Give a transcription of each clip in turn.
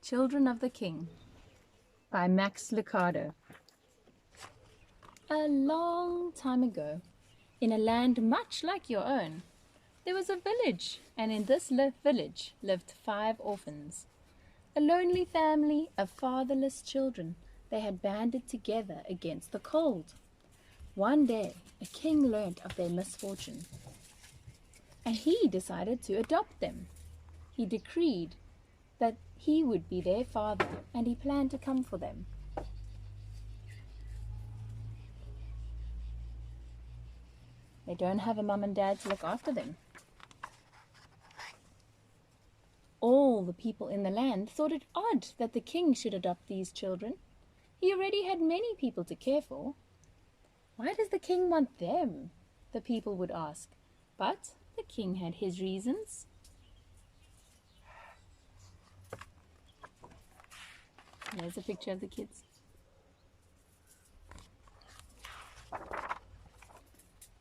Children of the King by Max Lucado. A long time ago, in a land much like your own, there was a village, and in this village lived 5 orphans. A lonely family of fatherless children. They had banded together against the cold. One day, a king learnt of their misfortune, and he decided to adopt them. He decreed that he would be their father, and he planned to come for them. They don't have a mum and dad to look after them. All the people in the land thought it odd that the king should adopt these children. He already had many people to care for. Why does the king want them? The people would ask. But the king had his reasons. There's a picture of the kids.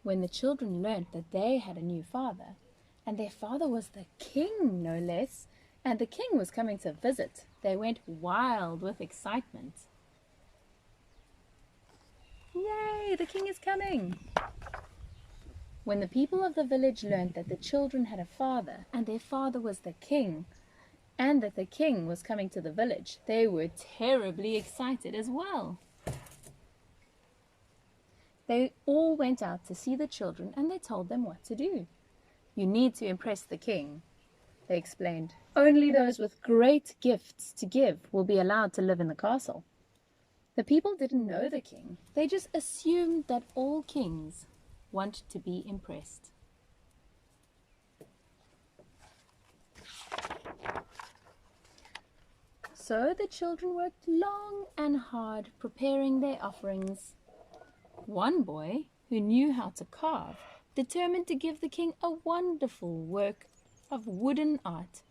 When the children learnt that they had a new father, and their father was the king, no less, and the king was coming to visit, they went wild with excitement. Yay, the king is coming! When the people of the village learnt that the children had a father, and their father was the king, and that the king was coming to the village, they were terribly excited as well. They all went out to see the children, and they told them what to do. You need to impress the king, they explained. Only those with great gifts to give will be allowed to live in the castle. The people didn't know the king. They just assumed that all kings want to be impressed. So the children worked long and hard preparing their offerings. One boy, who knew how to carve, determined to give the king a wonderful work of wooden art.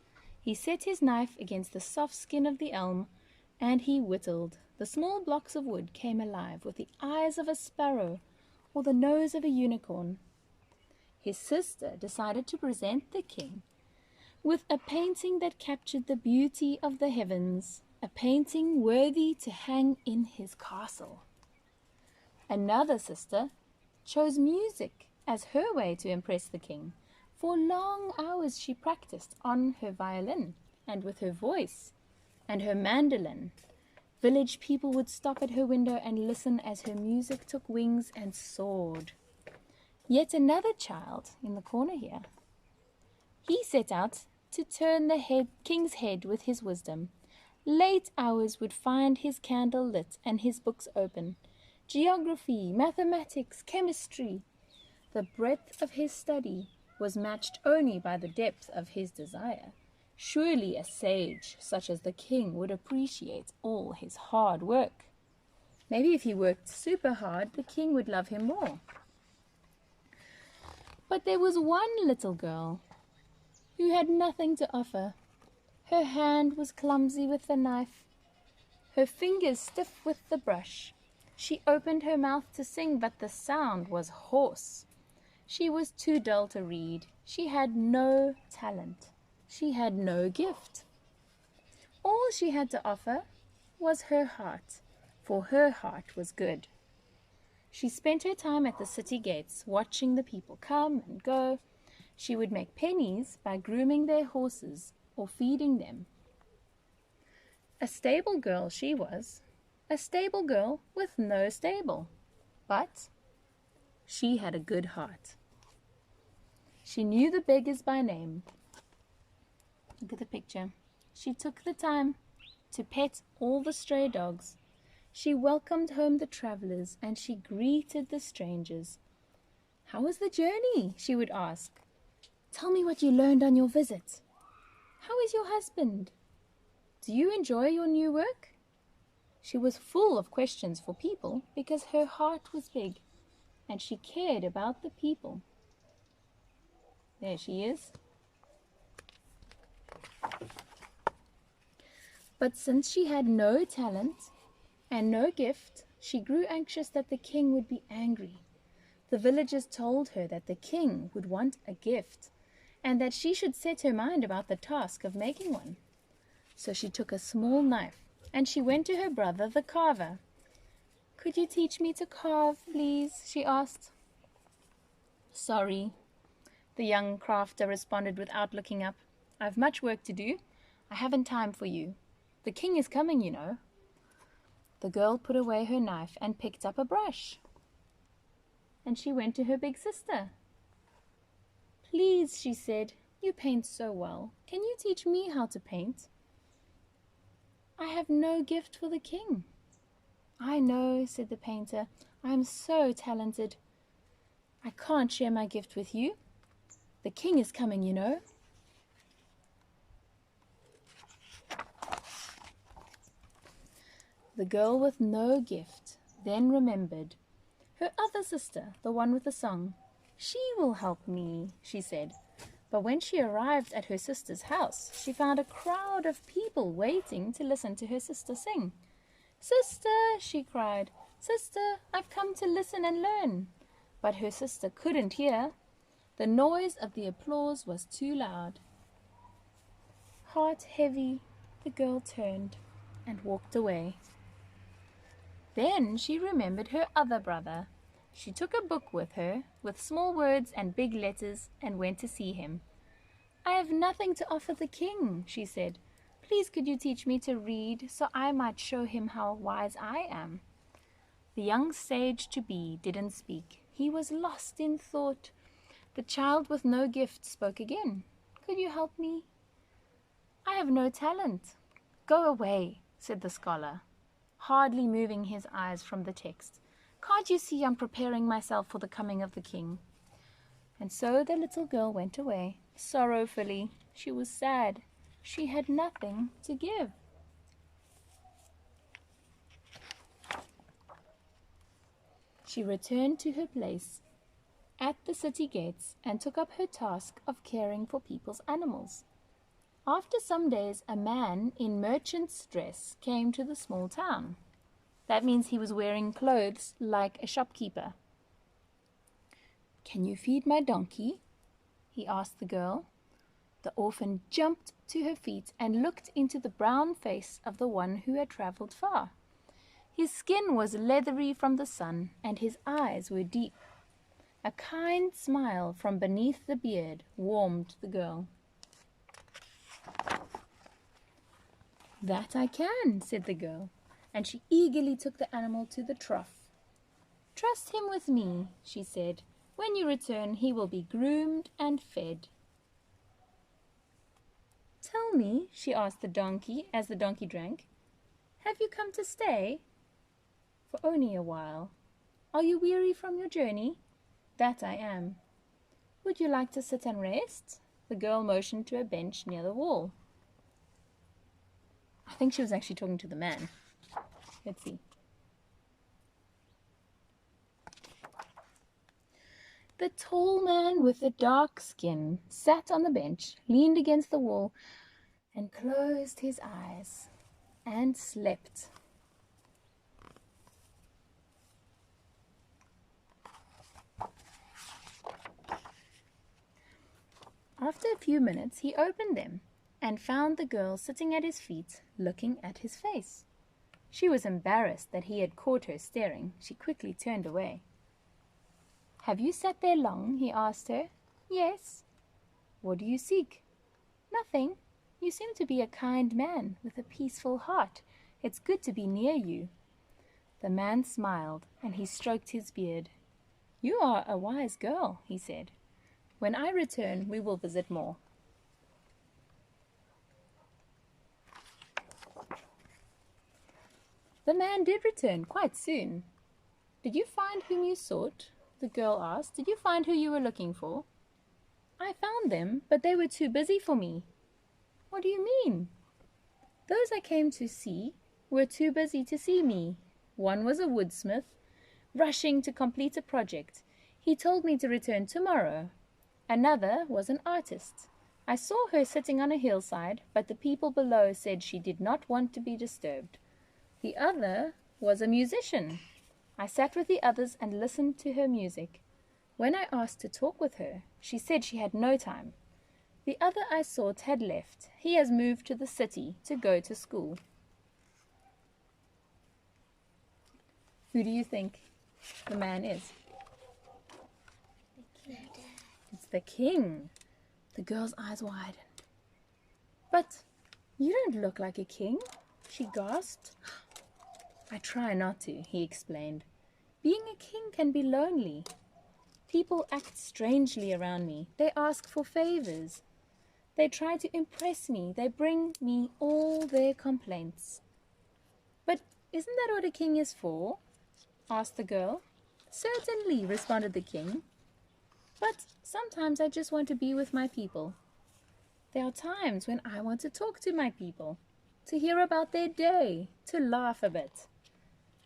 He set his knife against the soft skin of the elm, and he whittled. The small blocks of wood came alive with the eyes of a sparrow or the nose of a unicorn. His sister decided to present the king with a painting that captured the beauty of the heavens, a painting worthy to hang in his castle. Another sister chose music as her way to impress the king. For long hours she practiced on her violin and with her voice and her mandolin. Village people would stop at her window and listen as her music took wings and soared. Yet another child in the corner here. He set out to turn the king's head with his wisdom. Late hours would find his candle lit and his books open. Geography, mathematics, chemistry. The breadth of his study was matched only by the depth of his desire. Surely a sage such as the king would appreciate all his hard work. Maybe if he worked super hard, the king would love him more. But there was one little girl who had nothing to offer. Her hand was clumsy with the knife, her fingers stiff with the brush. She opened her mouth to sing, but the sound was hoarse. She was too dull to read. She had no talent. She had no gift. All she had to offer was her heart, for her heart was good. She spent her time at the city gates, watching the people come and go. She would make pennies by grooming their horses or feeding them. A stable girl she was, a stable girl with no stable. But she had a good heart. She knew the beggars by name. Look at the picture. She took the time to pet all the stray dogs. She welcomed home the travelers and she greeted the strangers. "How was the journey?" she would ask. "Tell me what you learned on your visit. How is your husband? Do you enjoy your new work?" She was full of questions for people because her heart was big and she cared about the people. There she is. But since she had no talent and no gift, she grew anxious that the king would be angry. The villagers told her that the king would want a gift and that she should set her mind about the task of making one. So she took a small knife and she went to her brother, the carver. "Could you teach me to carve, please?" she asked. "Sorry," the young crafter responded without looking up. "I've much work to do. I haven't time for you. The king is coming, you know." The girl put away her knife and picked up a brush. And she went to her big sister. "Please," she said, "you paint so well. Can you teach me how to paint? I have no gift for the king." "I know," said the painter. "I am so talented. I can't share my gift with you. The king is coming, you know." The girl with no gift then remembered her other sister, the one with the song. "She will help me," she said. But when she arrived at her sister's house, she found a crowd of people waiting to listen to her sister sing. "Sister," she cried, "Sister, I've come to listen and learn." But her sister couldn't hear. The noise of the applause was too loud. Heart heavy, the girl turned and walked away. Then she remembered her other brother. She took a book with her, with small words and big letters, and went to see him. "I have nothing to offer the king," she said. "Please could you teach me to read, so I might show him how wise I am?" The young sage-to-be didn't speak. He was lost in thought. The child with no gift spoke again. "Could you help me?" "I have no talent." "Go away," said the scholar, hardly moving his eyes from the text. "Can't you see I'm preparing myself for the coming of the king?" And so the little girl went away, sorrowfully. She was sad. She had nothing to give. She returned to her place at the city gates and took up her task of caring for people's animals. After some days, a man in merchant's dress came to the small town. That means he was wearing clothes like a shopkeeper. "Can you feed my donkey?" he asked the girl. The orphan jumped to her feet and looked into the brown face of the one who had traveled far. His skin was leathery from the sun, and his eyes were deep. A kind smile from beneath the beard warmed the girl. "That I can," said the girl, and she eagerly took the animal to the trough. "Trust him with me," she said. "When you return, he will be groomed and fed." "Tell me," she asked the donkey as the donkey drank, "have you come to stay?" "For only a while." "Are you weary from your journey?" "That I am." "Would you like to sit and rest?" The girl motioned to a bench near the wall. I think she was actually talking to the man. Let's see. The tall man with the dark skin sat on the bench, leaned against the wall, and closed his eyes and slept. After a few minutes, he opened them and found the girl sitting at his feet, looking at his face. She was embarrassed that he had caught her staring. She quickly turned away. "Have you sat there long?" he asked her. "Yes." "What do you seek?" "Nothing. You seem to be a kind man with a peaceful heart. It's good to be near you." The man smiled and he stroked his beard. "You are a wise girl," he said. "When I return, we will visit more." The man did return quite soon. "Did you find whom you sought?" the girl asked. "Did you find who you were looking for?" "I found them, but they were too busy for me." "What do you mean?" "Those I came to see were too busy to see me. One was a woodsmith, rushing to complete a project. He told me to return tomorrow. Another was an artist. I saw her sitting on a hillside, but the people below said she did not want to be disturbed. The other was a musician. I sat with the others and listened to her music. When I asked to talk with her, she said she had no time. The other I sought had left. He has moved to the city to go to school. Who do you think the man is? It's the king. The girl's eyes widened. But you don't look like a king, she gasped. I try not to, he explained. Being a king can be lonely. People act strangely around me. They ask for favors. They try to impress me. They bring me all their complaints. But isn't that what a king is for? Asked the girl. Certainly, responded the king. But sometimes I just want to be with my people. There are times when I want to talk to my people, to hear about their day, to laugh a bit,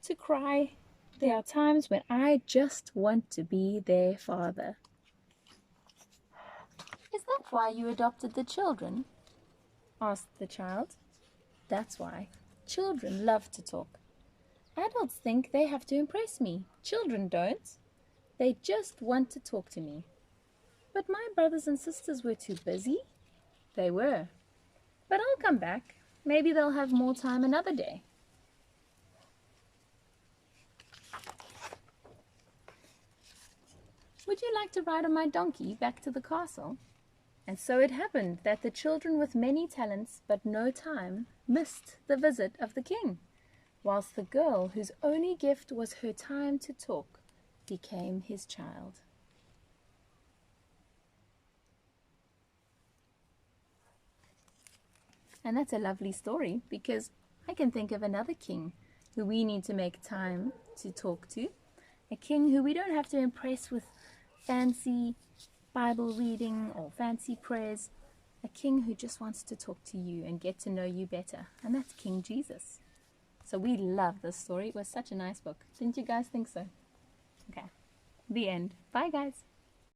to cry. There are times when I just want to be their father. Is that why you adopted the children? Asked the child. That's why. Children love to talk. Adults think they have to impress me. Children don't. They just want to talk to me. But my brothers and sisters were too busy. They were. But I'll come back. Maybe they'll have more time another day. Would you like to ride on my donkey back to the castle? And so it happened that the children with many talents but no time missed the visit of the king, whilst the girl whose only gift was her time to talk became his child. And that's a lovely story, because I can think of another king who we need to make time to talk to. A king who we don't have to impress with fancy Bible reading or fancy prayers. A king who just wants to talk to you and get to know you better. And that's King Jesus. So we love this story. It was such a nice book. Didn't you guys think so? Okay. The end. Bye, guys.